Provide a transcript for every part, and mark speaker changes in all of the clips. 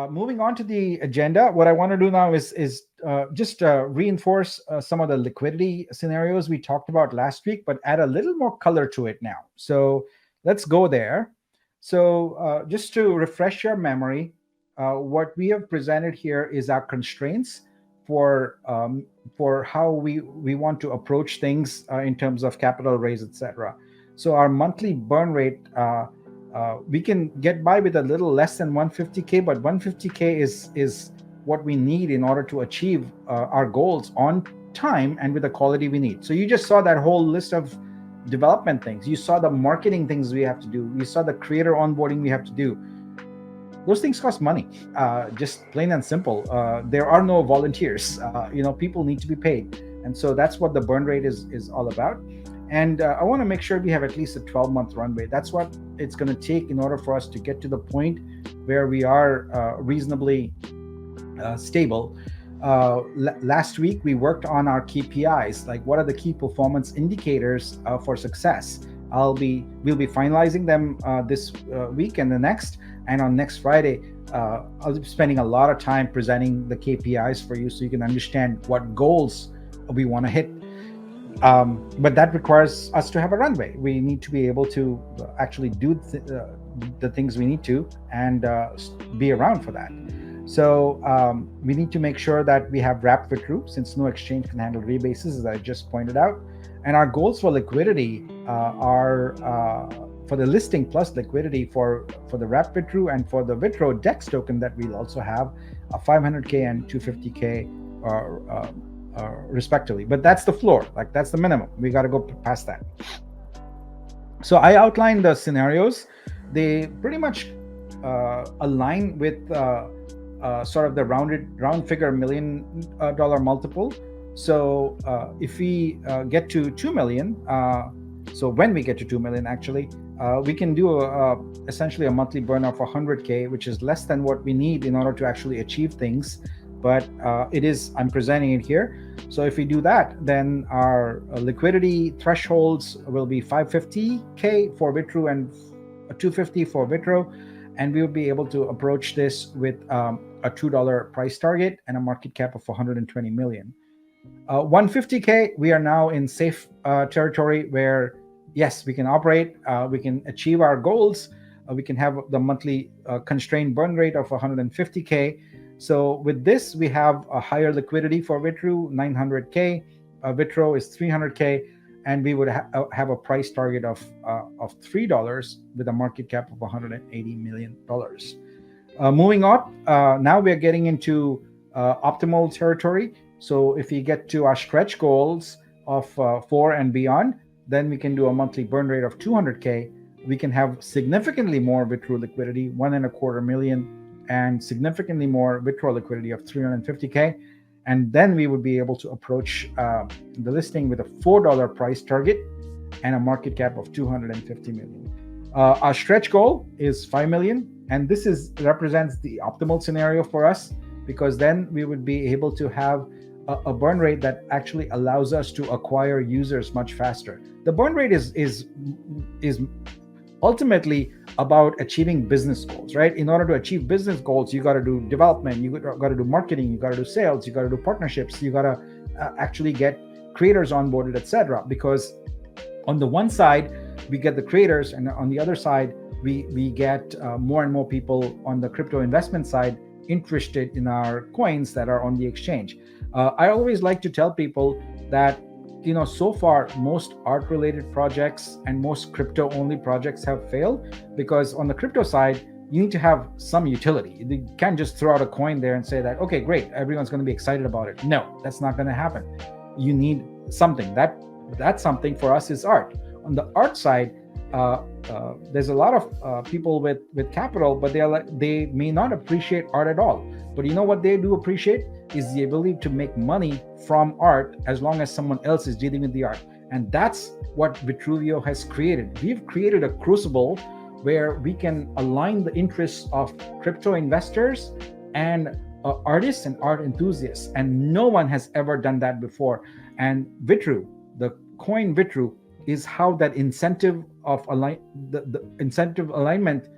Speaker 1: Moving on to the agenda, what I want to do now is just reinforce some of the liquidity scenarios we talked about last week, but add a little more color to it now. So let's go there. So just to refresh your memory, what we have presented here is our constraints for how we want to approach things in terms of capital raise, etc. So our monthly burn rate. We can get by with a little less than 150k, but 150k is what we need in order to achieve our goals on time and with the quality we need. So you just saw that whole list of development things. You saw the marketing things we have to do. You saw the creator onboarding we have to do. Those things cost money, just plain and simple. There are no volunteers. People need to be paid, and so that's what the burn rate is all about. And I want to make sure we have at least a 12-month runway. That's what it's going to take in order for us to get to the point where we are reasonably stable. Last week, we worked on our KPIs, like what are the key performance indicators for success. We'll be finalizing them this week and the next. And on next Friday, I'll be spending a lot of time presenting the KPIs for you so you can understand what goals we want to hit. But that requires us to have a runway. We need to be able to actually do the things we need to and be around for that. So we need to make sure that we have wrapped withdrew, since no exchange can handle rebases, as I just pointed out. And our goals for liquidity are for the listing plus liquidity for the wrapped withdrew and for the withdraw DEX token that we'll also have a 500k and 250k respectively. But that's the floor, like that's the minimum. We got to go past that. So I outlined the scenarios. They pretty much align with sort of the round figure $1 million multiple. So if we get to 2 million, so when we get to 2 million, actually, we can do essentially a monthly burn of 100k, which is less than what we need in order to actually achieve things. But I'm presenting it here. So if we do that, then our liquidity thresholds will be 550k for withdrew and 250 for withdrew, and we will be able to approach this with a $2 price target and a market cap of 120 million. 150k, we are now in safe territory where yes, we can operate, we can achieve our goals, we can have the monthly constrained burn rate of 150k. So with this, we have a higher liquidity for withdrew, 900k, withdrew is 300k, and we would have a price target of $3 with a market cap of $180 million. Moving on, now we are getting into optimal territory. So if we get to our stretch goals of 4 and beyond, then we can do a monthly burn rate of 200k. We can have significantly more withdrew liquidity, 1.25 million, and significantly more withdrawal liquidity of 350k. And then we would be able to approach the listing with a $4 price target and a market cap of 250 million. Our stretch goal is 5 million, and this represents the optimal scenario for us, because then we would be able to have a burn rate that actually allows us to acquire users much faster. The burn rate is ultimately about achieving business goals, right? In order to achieve business goals, you got to do development, you got to do marketing, you got to do sales, you got to do partnerships, you got to actually get creators onboarded, etc. Because on the one side, we get the creators, and on the other side, we get more and more people on the crypto investment side interested in our coins that are on the exchange. I always like to tell people that so far most art related projects and most crypto only projects have failed, because on the crypto side you need to have some utility. You can't just throw out a coin there and say that, okay, great, everyone's going to be excited about it. No, that's not going to happen. You need something. That something for us is art. On the art side, there's a lot of people with capital, but they may not appreciate art at all. But you know what they do appreciate is the ability to make money from art, as long as someone else is dealing with the art. And that's what Vitruvio has created. We've created a crucible where we can align the interests of crypto investors and artists and art enthusiasts. And no one has ever done that before. And Vitru, the coin Vitru, is how that incentive of the incentive alignment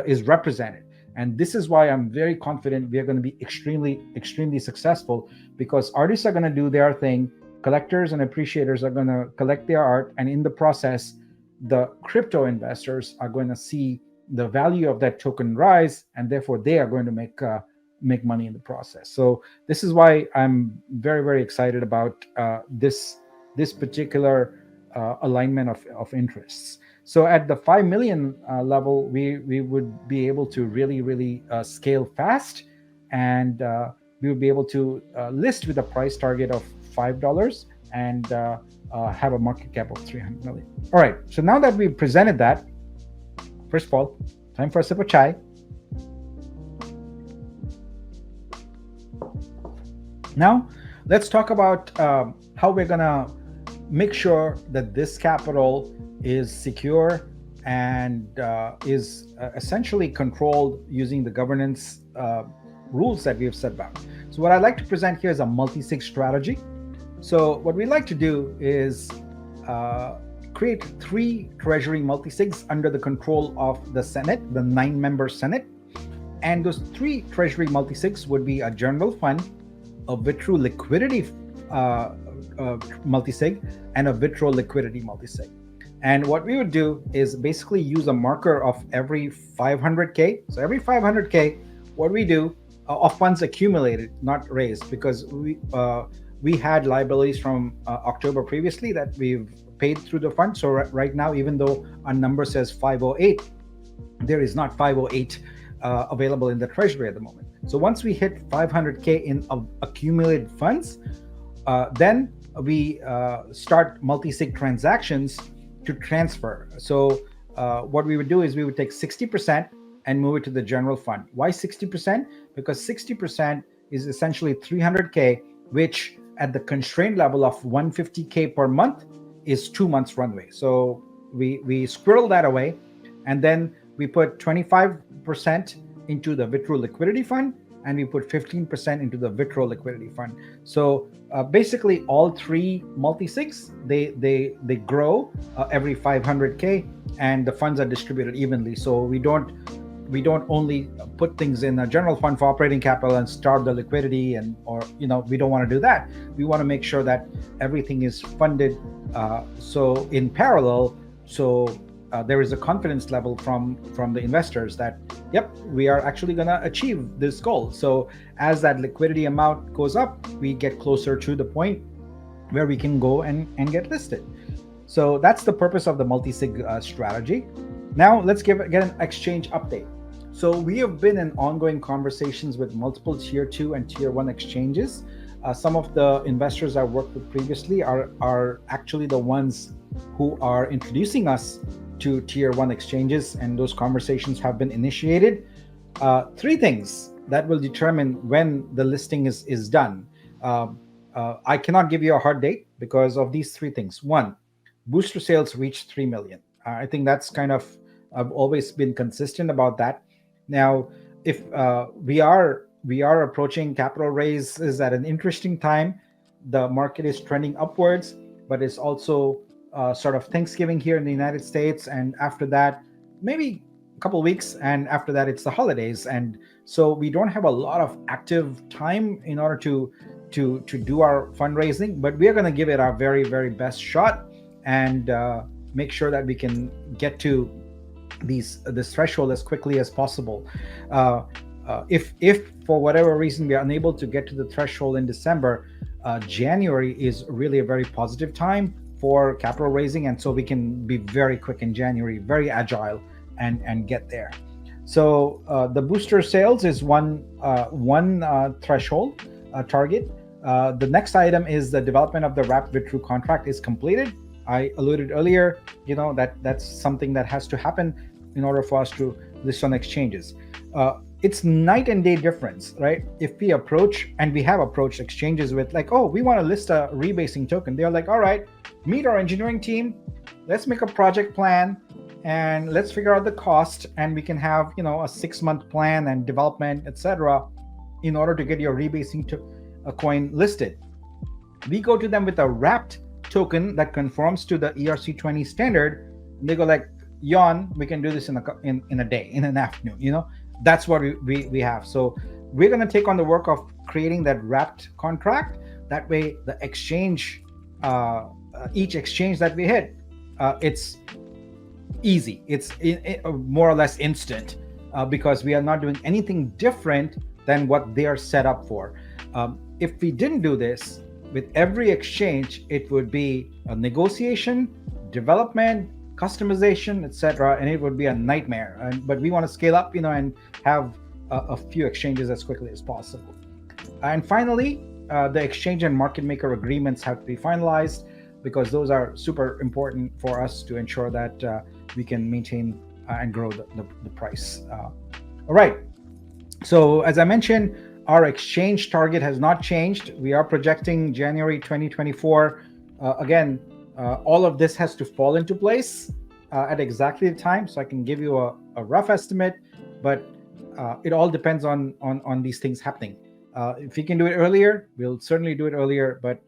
Speaker 1: is represented. And this is why I'm very confident we are going to be extremely successful, because artists are going to do their thing, collectors and appreciators are going to collect their art, and in the process, the crypto investors are going to see the value of that token rise, and therefore they are going to make money in the process. So this is why I'm very excited about this particular alignment of interests. So at the 5 million level, we would be able to really scale fast, and we would be able to list with a price target of $5 and have a market cap of 300 million. All right, so now that we've presented that, first of all, time for a sip of chai. Now, let's talk about how we're gonna make sure that this capital is secure and is essentially controlled using the governance rules that we have set down. So what I'd like to present here is a multi-sig strategy. So what we like to do is create 3 treasury multi-sigs under the control of the Senate, the 9-member Senate. And those 3 treasury multi-sigs would be a general fund, a Vitru liquidity multi-sig, and a Vitru liquidity multi-sig. And what we would do is basically use a marker of every 500K. So every 500K, what we do of funds accumulated, not raised, because we had liabilities from October previously that we've paid through the fund. So right now, even though our number says 508, there is not 508 available in the treasury at the moment. So once we hit 500K in accumulated funds, then we start multi-sig transactions to transfer. So what we would do is we would take 60% and move it to the general fund. Why 60%? Because 60% is essentially 300K, which at the constraint level of 150K per month is 2 months runway. So we squirrel that away, and then we put 25% into the Vitru liquidity fund, and we put 15% into the Vitru liquidity fund. So basically all 3 multi-sigs, they grow every 500K, and the funds are distributed evenly. So we don't only put things in a general fund for operating capital and starve the liquidity, or we don't want to do that. We want to make sure that everything is funded so in parallel, so there is a confidence level from the investors that yep, we are actually going to achieve this goal. So as that liquidity amount goes up, we get closer to the point where we can go and get listed. So that's the purpose of the multi-sig strategy. Now let's get an exchange update. So we have been in ongoing conversations with multiple tier 2 and tier 1 exchanges. Some of the investors I worked with previously are actually the ones who are introducing us to tier 1 exchanges, and those conversations have been initiated. 3 things that will determine when the listing is done. I cannot give you a hard date because of these 3 things. 1, booster sales reach 3 million. I think that's kind of, I've always been consistent about that. Now, if we are approaching capital raise is at an interesting time. The market is trending upwards, but it's also sort of Thanksgiving here in the United States, and after that, maybe a couple of weeks, and after that, it's the holidays, and so we don't have a lot of active time in order to do our fundraising. But we are going to give it our very best shot and make sure that we can get to this threshold as quickly as possible. If for whatever reason we are unable to get to the threshold in December, January is really a very positive time for capital raising, and so we can be very quick in January, very agile, and get there. So the booster sales is one threshold target. The next item is the development of the wrapped Vitru contract is completed. I alluded earlier, that's something that has to happen in order for us to list on exchanges. It's night and day difference, right? If we approach, and we have approached exchanges with like, oh, we want to list a rebasing token. They're like, all right, meet our engineering team. Let's make a project plan and let's figure out the cost, and we can have, a 6-month plan and development, etc., in order to get your rebasing coin listed. We go to them with a wrapped token that conforms to the ERC20 standard, and they go like, Jan, we can do this in a day, in an afternoon. That's what we have. So we're going to take on the work of creating that wrapped contract. That way the exchange, each exchange that we hit, it's easy. It's more or less instant, because we are not doing anything different than what they are set up for. If we didn't do this, with every exchange, it would be a negotiation, development, customization, etc., and it would be a nightmare. But we want to scale up, and have a few exchanges as quickly as possible. And finally, the exchange and market maker agreements have to be finalized, because those are super important for us to ensure that we can maintain and grow the price. All right. So as I mentioned, our exchange target has not changed. We are projecting January 2024. Again, all of this has to fall into place at exactly the time. So I can give you a rough estimate, but it all depends on these things happening. If we can do it earlier, we'll certainly do it earlier. But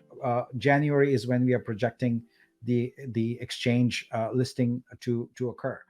Speaker 1: January is when we are projecting the exchange listing to occur.